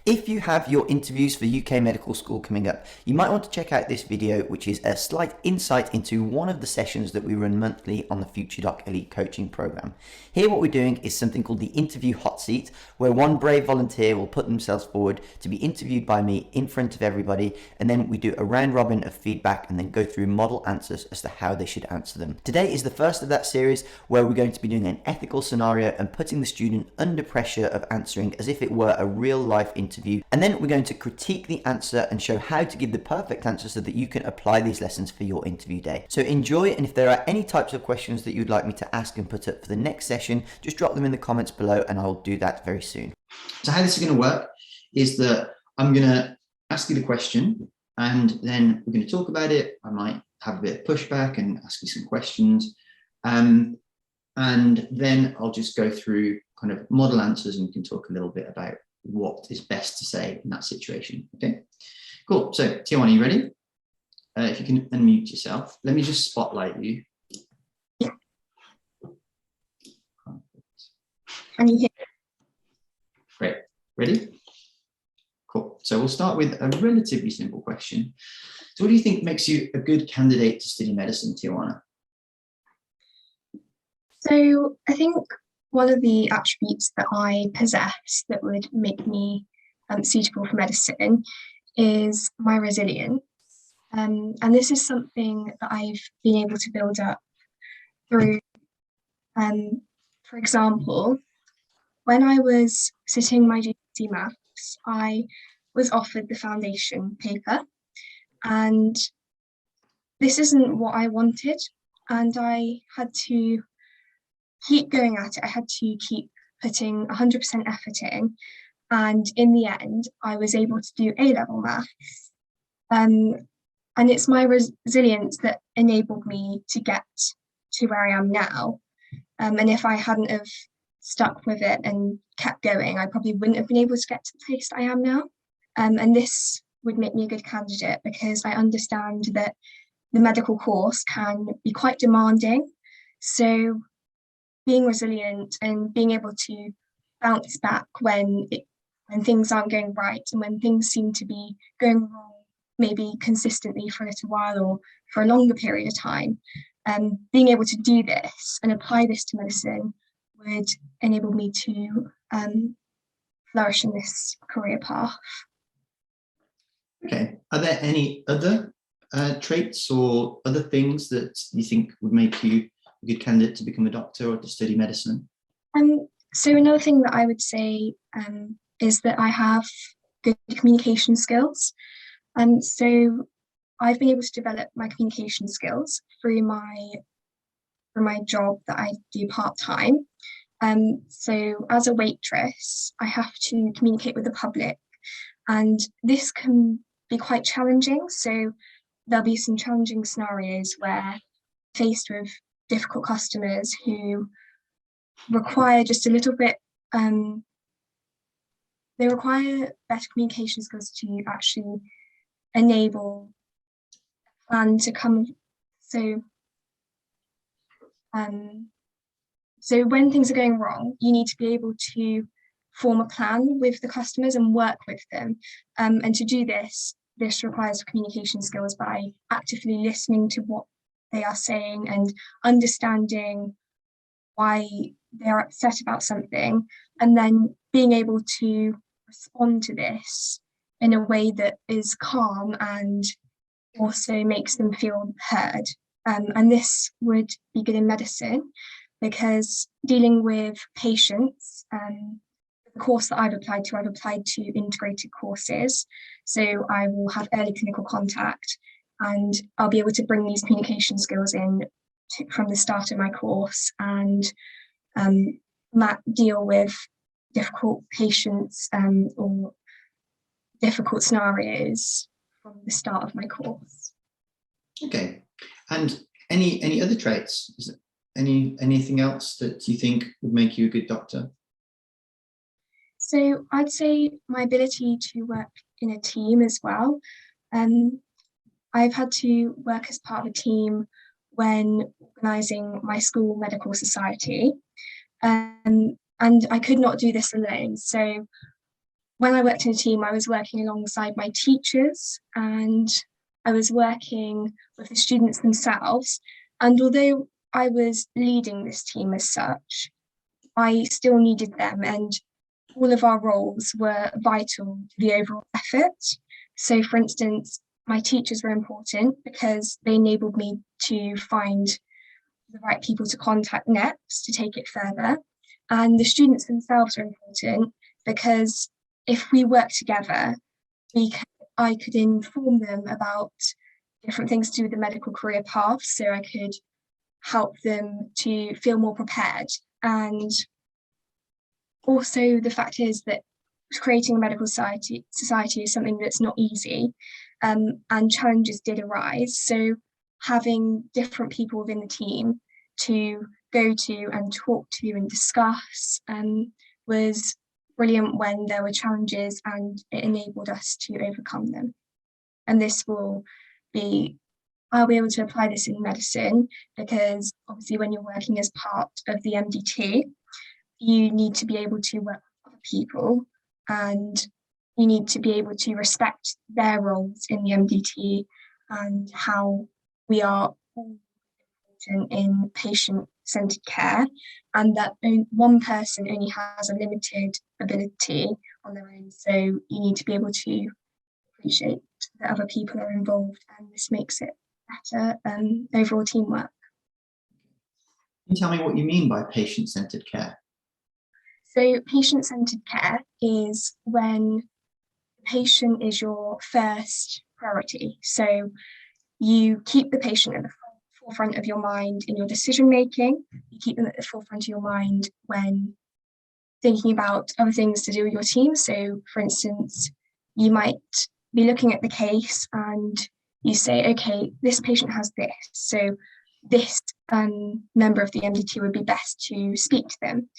If you have your interviews for UK Medical School coming up, you might want to check out this video, which is a slight insight into one of the sessions that we run monthly on the FutureDoc Elite Coaching Programme. Here what we're doing is something called the interview hot seat, where one brave volunteer will put themselves forward to be interviewed by me in front of everybody, and then we do a round robin of feedback and then go through model answers as to how they should answer them. Today is the first of that series, where we're going to be doing an ethical scenario and putting the student under pressure of answering as if it were a real life interview. And then we're going to critique the answer and show how to give the perfect answer so that you can apply these lessons for your interview day. So enjoy, and if there are any types of questions that you'd like me to ask and put up for the next session, just drop them in the comments below and I'll do that very soon. So how this is going to work is that I'm going to ask you the question and then we're going to talk about it. I might have a bit of pushback and ask you some questions. And then I'll just go through kind of model answers and we can talk a little bit about what is best to say in that situation. Okay, cool. So Tijuana, are you ready? If you can unmute yourself. Let me just spotlight you. Yeah. Can you hear? Great. Ready? Cool. So we'll start with a relatively simple question. So what do you think makes you a good candidate to study medicine, Tijuana? So I think one of the attributes that I possess that would make me suitable for medicine is my resilience. And this is something that I've been able to build up through, for example, when I was sitting my GCSE maths, I was offered the foundation paper, and this isn't what I wanted, and I had to keep going at it. I had to keep putting 100% effort in, and in the end I was able to do A-level maths, and it's my resilience that enabled me to get to where I am now, and if I hadn't have stuck with it and kept going, I probably wouldn't have been able to get to the place I am now, and this would make me a good candidate because I understand that the medical course can be quite demanding, so being resilient and being able to bounce back when things aren't going right and when things seem to be going wrong, maybe consistently for a little while or for a longer period of time, being able to do this and apply this to medicine would enable me to flourish in this career path. Okay. Are there any other traits or other things that you think would make you a good candidate to become a doctor or to study medicine? So another thing that I would say is that I have good communication skills. So I've been able to develop my communication skills through my job that I do part-time. So as a waitress, I have to communicate with the public, and this can be quite challenging. So there'll be some challenging scenarios where faced with difficult customers who require just a little bit, they require better communication skills to actually enable a plan to come. So when things are going wrong, you need to be able to form a plan with the customers and work with them. And to do this requires communication skills by actively listening to what they are saying and understanding why they are upset about something, and then being able to respond to this in a way that is calm and also makes them feel heard. And this would be good in medicine because dealing with patients, the course that I've applied to integrated courses. So I will have early clinical contact and I'll be able to bring these communication skills in from the start of my course and deal with difficult patients or difficult scenarios from the start of my course. Okay. And any other traits? Is there anything else that you think would make you a good doctor? So I'd say my ability to work in a team as well. I've had to work as part of a team when organising my school medical society, and I could not do this alone. So when I worked in a team, I was working alongside my teachers and I was working with the students themselves. And although I was leading this team as such, I still needed them, and all of our roles were vital to the overall effort. So, for instance, my teachers were important because they enabled me to find the right people to contact next to take it further. And the students themselves are important because if we work together, I could inform them about different things to do with the medical career path, so I could help them to feel more prepared. And also the fact is that creating a medical society is something that's not easy, and challenges did arise. So having different people within the team to go to and talk to and discuss was brilliant when there were challenges, and it enabled us to overcome them. And I'll be able to apply this in medicine because obviously when you're working as part of the MDT, you need to be able to work with other people, and you need to be able to respect their roles in the MDT and how we are all important in patient-centered care, and that one person only has a limited ability on their own. So you need to be able to appreciate that other people are involved, and this makes it better overall teamwork. Can you tell me what you mean by patient-centered care? So patient-centered care is when the patient is your first priority. So you keep the patient at the forefront of your mind in your decision making. You keep them at the forefront of your mind when thinking about other things to do with your team. So for instance, you might be looking at the case and you say, okay, this patient has this. So this member of the MDT would be best to speak to them.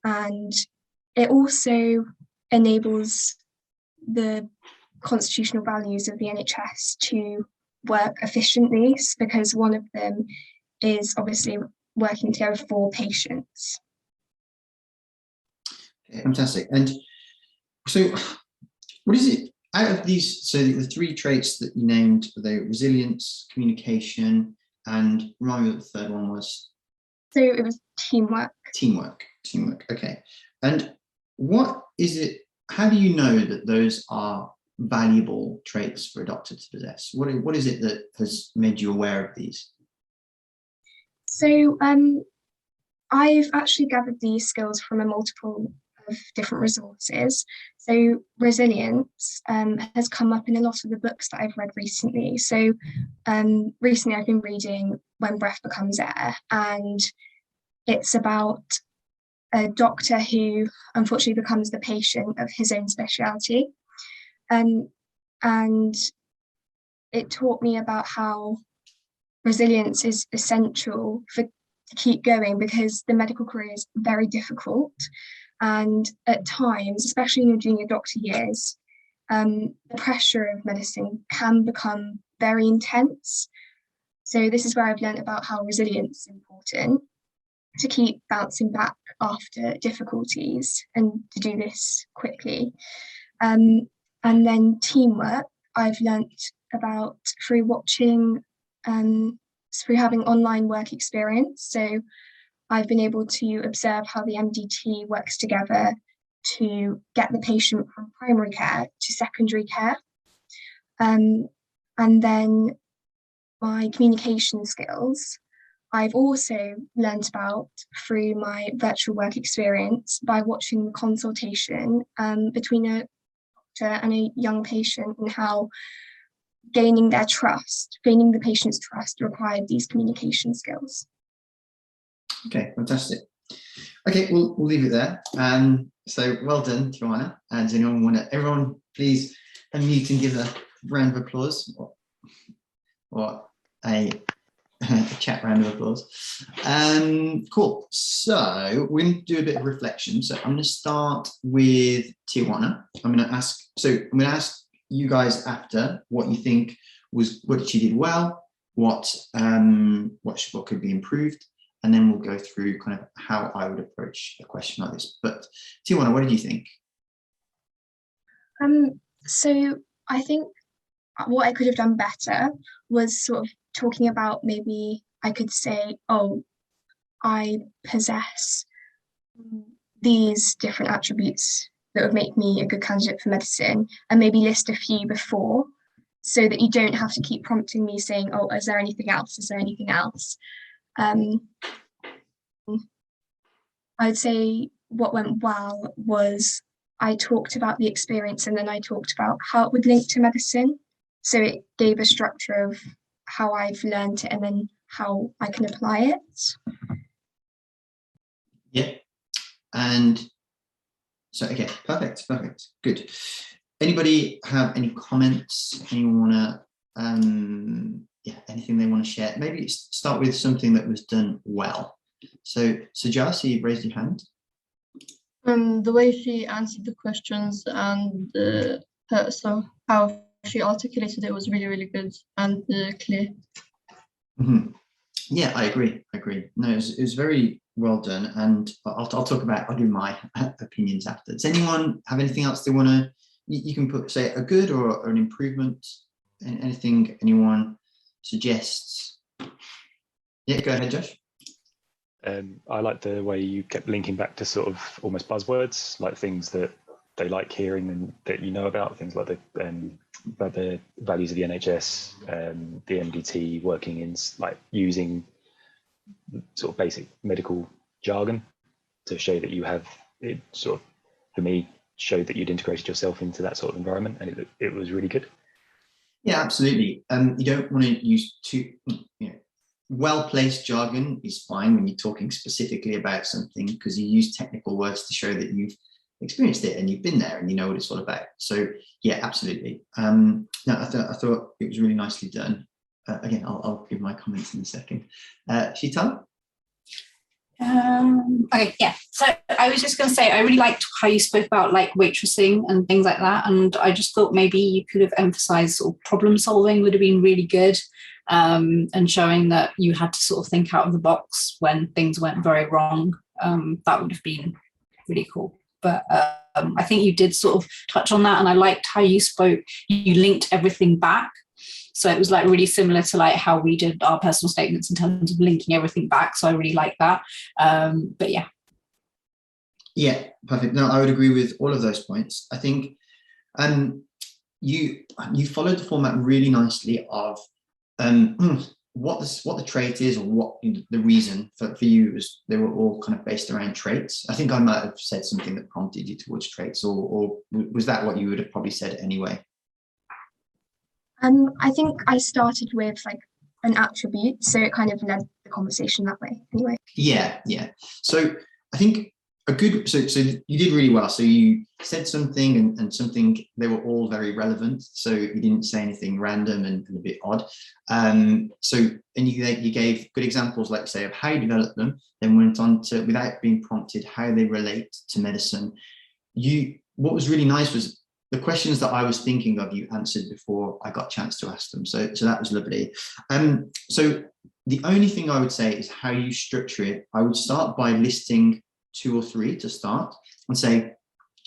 And it also enables the constitutional values of the NHS to work efficiently, because one of them is obviously working together for patients. Okay, fantastic. And so what is it out of these? So the three traits that you named were the resilience, communication, and remind me what the third one was. So it was teamwork. Teamwork. Okay. And what is it? How do you know that those are valuable traits for a doctor to possess? What is it that has made you aware of these? So I've actually gathered these skills from a multiple of different resources. So resilience has come up in a lot of the books that I've read recently. So recently I've been reading When Breath Becomes Air, and it's about a doctor who unfortunately becomes the patient of his own specialty. And it taught me about how resilience is essential to keep going, because the medical career is very difficult. And at times, especially in your junior doctor years, the pressure of medicine can become very intense. So this is where I've learned about how resilience is important, to keep bouncing back after difficulties and to do this quickly. And then teamwork, I've learnt about through watching, through having online work experience. So I've been able to observe how the MDT works together to get the patient from primary care to secondary care. And then my communication skills, I've also learned about through my virtual work experience by watching the consultation between a doctor and a young patient, and how gaining the patient's trust required these communication skills. Okay, fantastic. Okay, we'll leave it there. So well done, Joanna. And does everyone please unmute and give a round of applause, or a chat round of applause. Cool. So we're going to do a bit of reflection. So I'm going to start with Tijuana. I'm going to ask you guys after what you think what she did well, what could be improved, and then we'll go through kind of how I would approach a question like this. But Tijuana, what did you think? So I think what I could have done better was sort of talking about, maybe I could say, oh, I possess these different attributes that would make me a good candidate for medicine, and maybe list a few before, so that you don't have to keep prompting me saying, oh, is there anything else? Is there anything else? Um, I'd say what went well was I talked about the experience, and then I talked about how it would link to medicine. So it gave a structure of how I've learned it and then how I can apply it. Yeah. And so, okay, perfect, good. Anybody have any comments? Anyone want to, yeah, anything they want to share? Maybe start with something that was done well. So Jas, you raised your hand. The way she answered the questions and so how she articulated it was really, really good and clear. Mm-hmm. Yeah, I agree. No, it was very well done, and I'll do my opinions after. Does anyone have anything else they want to? You can say a good or an improvement, anything anyone suggests. Yeah, go ahead, Josh. I like the way you kept linking back to sort of almost buzzwords, like things that they like hearing and that you know about, things like the values of the NHS, the MDT, working in like using sort of basic medical jargon to show that you have it. Sort of, for me, showed that you'd integrated yourself into that sort of environment, and it was really good. Yeah, absolutely. You don't want to use too, well-placed jargon is fine when you're talking specifically about something, because you use technical words to show that you've experienced it and you've been there and you know what it's all about. So yeah, absolutely. No, I thought it was really nicely done. Again, I'll give my comments in a second. Sheetal? Okay, yeah. So I was just going to say, I really liked how you spoke about like waitressing and things like that. And I just thought maybe you could have emphasized sort of problem solving would have been really good. And showing that you had to sort of think out of the box when things went very wrong. That would have been really cool. But I think you did sort of touch on that, and I liked how you spoke. You linked everything back. So it was like really similar to like how we did our personal statements in terms of linking everything back. So I really like that. But yeah. Yeah, perfect. No, I would agree with all of those points. I think you followed the format really nicely of what the trait is, or what the reason for you was. They were all kind of based around traits. I think I might have said something that prompted you towards traits, or was that what you would have probably said anyway? I think I started with like an attribute, so it kind of led the conversation that way anyway. Yeah. So I think so you did really well. So you said something and something, they were all very relevant. So you didn't say anything random and a bit odd. So you gave good examples, like say, of how you developed them, then went on to, without being prompted, how they relate to medicine. What was really nice was the questions that I was thinking of, you answered before I got a chance to ask them. So that was lovely. So the only thing I would say is how you structure it. I would start by listing 2 or 3 to start and say,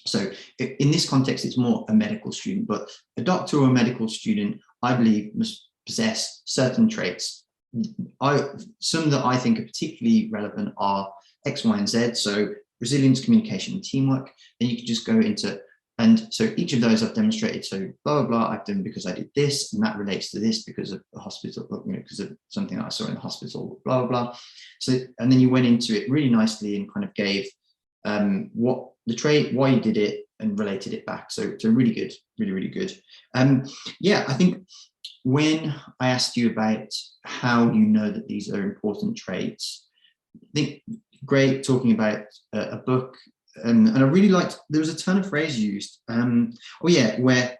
so in this context, it's more a medical student, but a doctor or a medical student, I believe, must possess certain traits. Some that I think are particularly relevant are X, Y, and Z. So resilience, communication, and teamwork. Then you can just go into, and so each of those I've demonstrated. So blah, blah, blah, I've done because I did this, and that relates to this because of the hospital, because of something that I saw in the hospital, blah, blah, blah. So, and then you went into it really nicely and kind of gave what the trait, why you did it, and related it back. So really good, really good. Yeah, I think when I asked you about how you know that these are important traits, I think great talking about a book. And I really liked, there was a ton of phrase used. Where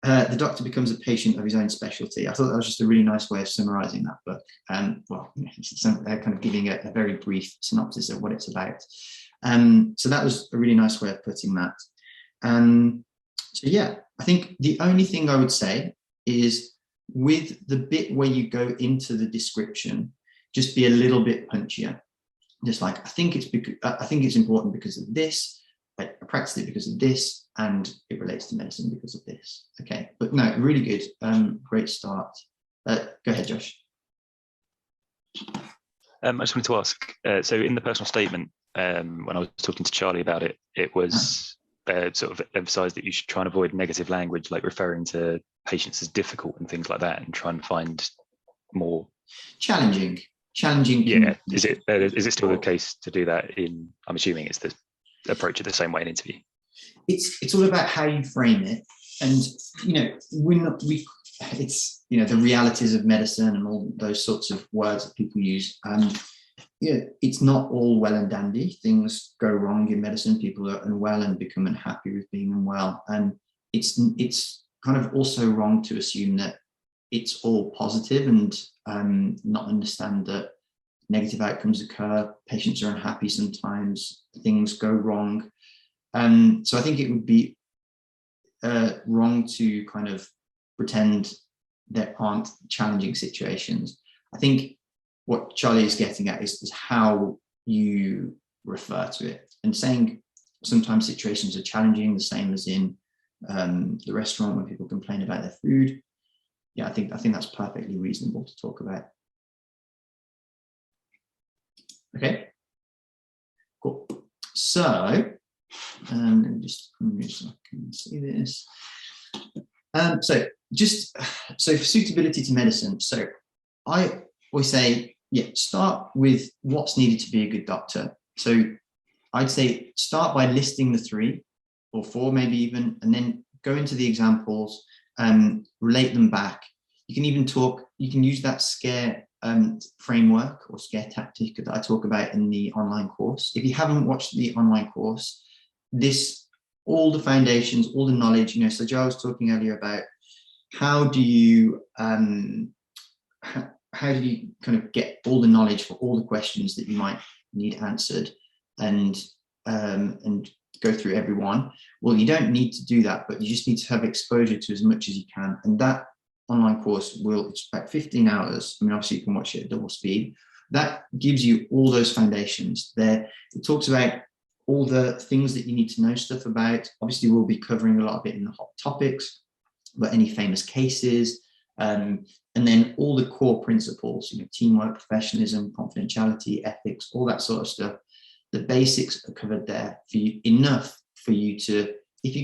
the doctor becomes a patient of his own specialty. I thought that was just a really nice way of summarizing that book. Kind of giving a very brief synopsis of what it's about. So that was a really nice way of putting that. So yeah, I think the only thing I would say is, with the bit where you go into the description, just be a little bit punchier. Just like, I think it's important because of this. I practiced it because of this. and it relates to medicine because of this. Okay, but no, really good, great start. Go ahead, Josh. I just wanted to ask, so in the personal statement, when I was talking to Charlie about it, it was sort of emphasised that you should try and avoid negative language, like referring to patients as difficult and things like that, and try and find more challenging. Yeah, is it still the case to do that in? I'm assuming it's the approach it the same way in interview. It's all about how you frame it, and it's the realities of medicine and all those sorts of words that people use. It's not all well and dandy. Things go wrong in medicine. People are unwell and become unhappy with being unwell, and it's kind of also wrong to assume that it's all positive and not understand that negative outcomes occur. Patients are unhappy sometimes. Things go wrong. So I think it would be wrong to kind of pretend there aren't challenging situations. I think what Charlie is getting at is how you refer to it, and saying sometimes situations are challenging, the same as in the restaurant when people complain about their food. Yeah, I think that's perfectly reasonable to talk about. Okay, cool. So let me just move so I can see this. So for suitability to medicine, so I always say, start with what's needed to be a good doctor. So I'd say start by listing the 3 or 4 maybe even, and then go into the examples and relate them back. You can even you can use that SCARE framework or SCARE tactic that I talk about in the online course. If you haven't watched the online course, all the foundations, all the knowledge, so Joe was talking earlier about how do you kind of get all the knowledge for all the questions that you might need answered and go through every one. Well, you don't need to do that, but you just need to have exposure to as much as you can. And that online course it's about 15 hours. I mean, obviously you can watch it at double speed. That gives you all those foundations there. It talks about all the things that you need to know stuff about. Obviously, we'll be covering a lot of it in the hot topics, but any famous cases, and then all the core principles, teamwork, professionalism, confidentiality, ethics, all that sort of stuff. The basics are covered there for you, enough for you to, if you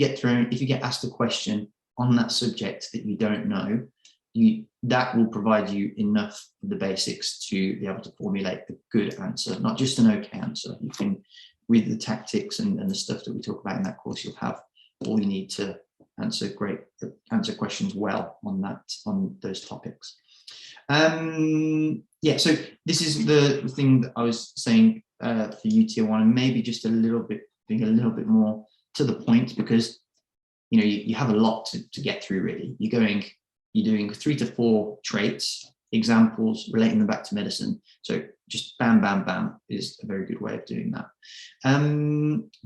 get asked a question on that subject that you don't know, that will provide you enough of the basics to be able to formulate a good answer, not just an okay answer. You can, with the tactics and the stuff that we talk about in that course, you'll have all you need to answer questions well on those topics. So this is the thing that I was saying for you, Tier 1, and maybe just being a little bit more to the point, because you have a lot to get through really. You're doing 3 to 4 traits, examples, relating them back to medicine. So just bam, bam, bam is a very good way of doing that.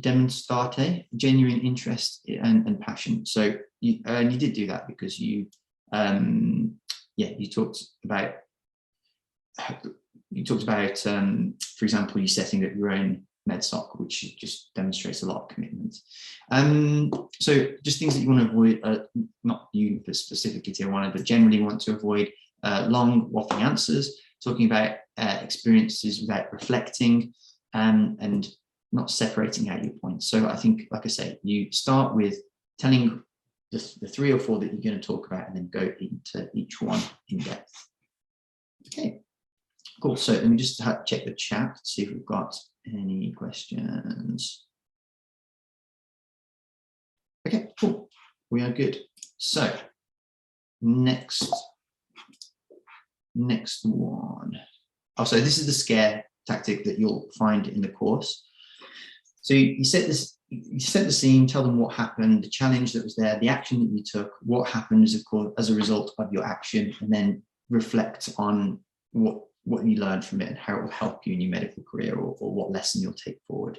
Demonstrate, genuine interest and passion. So you did do that because you talked about, for example, you setting up your own MedSoc, which just demonstrates a lot of commitment. So just things that you want to avoid, not you specifically Tier 1, but generally want to avoid long waffling answers, talking about experiences without reflecting, and not separating out your points. So I think, like I say, you start with telling the 3 or 4 that you're going to talk about, and then go into each one in depth. Okay, cool. So let me just check the chat, see if we've got any questions. Okay, cool. We are good. So next one. Oh, so this is the SCARE tactic that you'll find in the course. So you set the scene, tell them what happened, the challenge that was there, the action that you took, what happened as a result of your action, and then reflect on what you learned from it and how it will help you in your medical career, or what lesson you'll take forward.